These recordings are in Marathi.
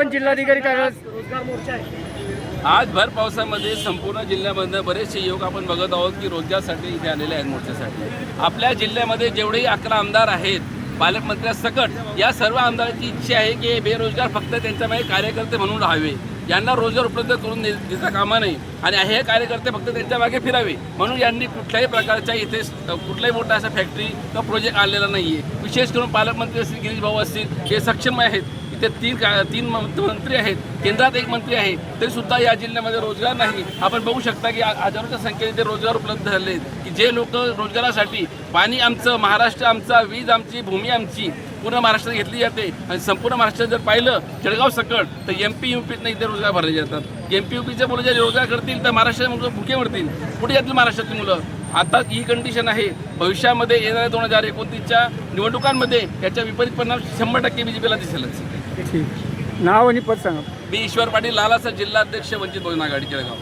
आपण जिल्हाधिकारी कार्यालयात रोजगार मोर्चा आहे। आज भर पावसामध्ये संपूर्ण जिल्ह्यामधनं बरेचसे युवक आपण बघत आहोत की रोजगारसाठी इथे आलेले आहेत मोर्चासाठी। आपल्या जिल्ह्यामध्ये जेवढेही 11 आमदार आहेत पालकमंत्र्यांसकट या सर्व आमदारांची इच्छा आहे की बेरोजगार फक्त त्यांच्यामागे कार्यकर्ते म्हणून राहावे, यांना रोजगार उपलब्ध करून देता कामा नये आणि हे कार्यकर्ते फक्त त्यांच्या मागे फिरावे। म्हणून यांनी कुठल्याही प्रकारच्या इथे कुठलाही मोठा असा फॅक्टरी किंवा प्रोजेक्ट आणलेला नाही आहे। विशेष करून पालकमंत्री असतील, गिरीश भाऊ असतील, हे सक्षम आहेत। इथे तीन मंत्री आहेत, केंद्रात एक मंत्री आहे, तरीसुद्धा या जिल्ह्यामध्ये रोजगार नाही। आपण बघू शकता की हजारोच्या संख्येने इथे रोजगार उपलब्ध झाले आहेत की जे लोक रोजगारासाठी पाणी आमचं, महाराष्ट्र आमचा, वीज आमची, भूमी आमची पूर्ण महाराष्ट्रात घेतली जाते आणि संपूर्ण महाराष्ट्रात जर पाहिलं जळगाव सकट तर MP UPतनं इथे रोजगार भरले जातात। MP UPचे मुलं जर रोजगार करतील तर महाराष्ट्राचे मुलं भुके मरतील। कुठे जातील महाराष्ट्रातली मुलं? आता ही कंडिशन आहे। भविष्यामध्ये येणाऱ्या 2029च्या निवडणुकांमध्ये याच्या विपरीत परिणाम 100% BJPला दिसेलच। ठीक, नाव आणि पद सांगा। मी ईश्वर पाटील, लालासा जिल्हाध्यक्ष, वंचित बहुजन आघाडी जळगाव।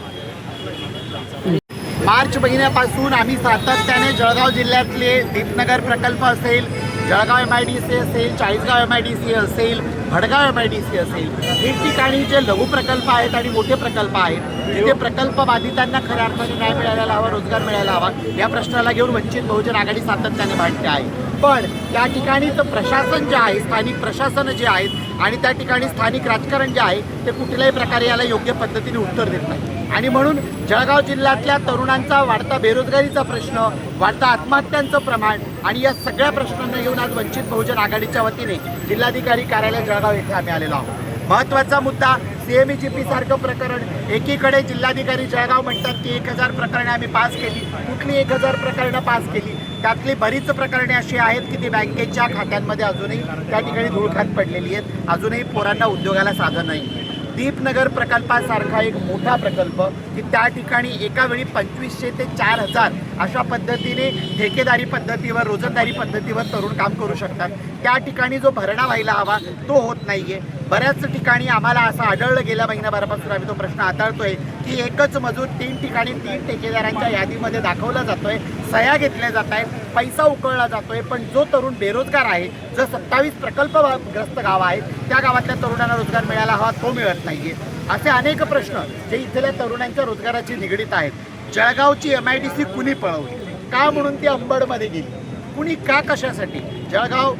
मार्च महिन्यापासून आम्ही सातत्याने जळगाव जिल्ह्यातले दीपनगर प्रकल्प असेल, जळगाव MIDC असेल, चाळीसगाव MIDC असेल, भडगाव MIDC असेल, हे ठिकाणी जे लघु प्रकल्प आहेत आणि मोठे प्रकल्प आहेत तिथे प्रकल्प बाधितांना खऱ्या अर्थाने न्याय मिळायला हवा, रोजगार मिळायला हवा, या प्रश्नाला घेऊन वंचित बहुजन आघाडी सातत्याने भांडते आहे। पण त्या ठिकाणीचं प्रशासन जे आहे, स्थानिक प्रशासन जे आहेत आणि त्या ठिकाणी स्थानिक राजकारण जे आहे ते कुठल्याही प्रकारे याला योग्य पद्धतीने उत्तर देत नाही आणि म्हणून जळगाव जिल्ह्यातल्या तरुणांचा वाढता बेरोजगारीचा प्रश्न, वाढता आत्महत्यांचं प्रमाण आणि या सगळ्या प्रश्नांना घेऊन आज वंचित बहुजन आघाडीच्या वतीने जिल्हाधिकारी कार्यालय जळगाव येथे आम्ही आलेलो आहोत। महत्त्वाचा मुद्दा CMEGP सारखं प्रकरण, एकीकडे जिल्हाधिकारी जळगाव म्हणतात की 1000 प्रकरणे आम्ही पास केली, कुठली 1000 प्रकरणं पास केली? त्यातली बरीच प्रकरणे अशी आहेत की ती बँकेच्या खात्यांमध्ये अजूनही त्या ठिकाणी धूळखात पडलेली आहेत, अजूनही पोरांना उद्योगाला साधन नाही। दीपनगर प्रकल्पासारखा एक मोठा प्रकल्प की त्या ठिकाणी एका वेळी 2500 ते 4000 अशा पद्धतीने ठेकेदारी पद्धतीवर, रोजंदारी पद्धतीवर तरुण काम करू शकतात। त्या ठिकाणी जो भरणा व्हायला हवा तो होत नाहीये। बऱ्याच ठिकाणी आम्हाला असं आढळलं, गेल्या महिन्याभरापासून आम्ही तो प्रश्न हाताळतोय की एकच मजूर 3 ठिकाणी 3 ठेकेदारांच्या यादीमध्ये दाखवला जातोय, सह्या घेतल्या जात आहेत, पैसा उकळला जातोय, पण जो तरुण बेरोजगार आहे, जो 27 प्रकल्पग्रस्त गाव आहेत त्या गावातल्या तरुणांना रोजगार मिळायला हवा तो मिळत नाहीये। असे अनेक प्रश्न जे इथल्या तरुणांच्या रोजगाराची निगडीत आहेत। जळगावची MIDC कुणी पळवली, का म्हणून ती अंबडमध्ये गेली, कुणी का कशासाठी? जळगाव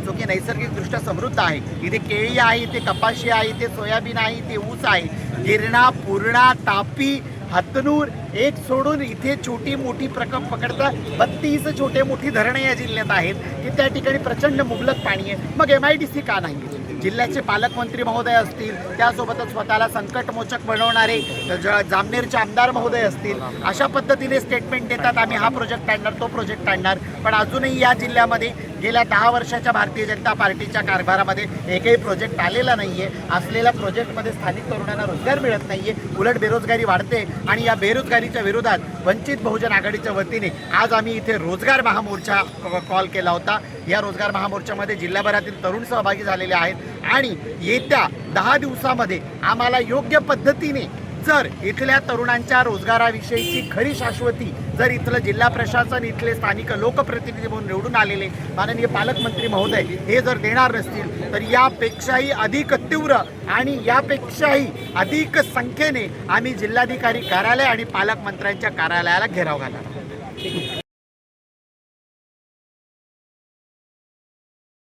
जो की नैसर्गिकदृष्ट्या समृद्ध आहे, इथे केळी आहे, इथे कपाशी आहे, इथे सोयाबीन आहे, इथे ऊस आहे, गिरणा, पूर्णा, तापी, हतनूर एक सोडून इथे छोटी मोठी प्रकल्प पकडता 32 छोटे मोठी धरणे या जिल्ह्यात आहेत की त्या ठिकाणी प्रचंड मुबलक पाणी आहे। मग MIDC का नाही? जिल्ह्याचे पालकमंत्री महोदय असतील, त्यासोबतच स्वतःला संकटमोचक बनवणारे जामनेरचे आमदार महोदय असतील, अशा पद्धतीने स्टेटमेंट देतात आम्ही हा प्रोजेक्ट आणणार, तो प्रोजेक्ट आणणार, पण अजूनही या जिल्ह्यामध्ये गेल्या 10 वर्षाच्या भारतीय जनता पार्टीच्या कारभारामध्ये एकही प्रोजेक्ट आलेला नाही आहे। असलेल्या प्रोजेक्टमध्ये स्थानिक तरुणांना रोजगार मिळत नाही आहे, उलट बेरोजगारी वाढते आणि या बेरोजगारीच्या विरोधात वंचित बहुजन आघाडीच्या वतीने आज आम्ही इथे रोजगार महामोर्चा कॉल केला होता। या रोजगार महामोर्चामध्ये जिल्हाभरातील तरुण सहभागी झालेले आहेत आणि येत्या 10 दिवसामध्ये आम्हाला योग्य पद्धतीने जर इथल्या तरुणांच्या रोजगाराविषयीची खरी शाश्वती जर इथलं जिल्हा प्रशासन, इथले स्थानिक लोकप्रतिनिधी म्हणून निवडून आलेले माननीय पालकमंत्री महोदय हे जर देणार नसतील तर यापेक्षाही अधिक तीव्र आणि यापेक्षाही अधिक संख्येने आम्ही जिल्हाधिकारी कार्यालय आणि पालकमंत्र्यांच्या कार्यालयाला घेराव घालणार।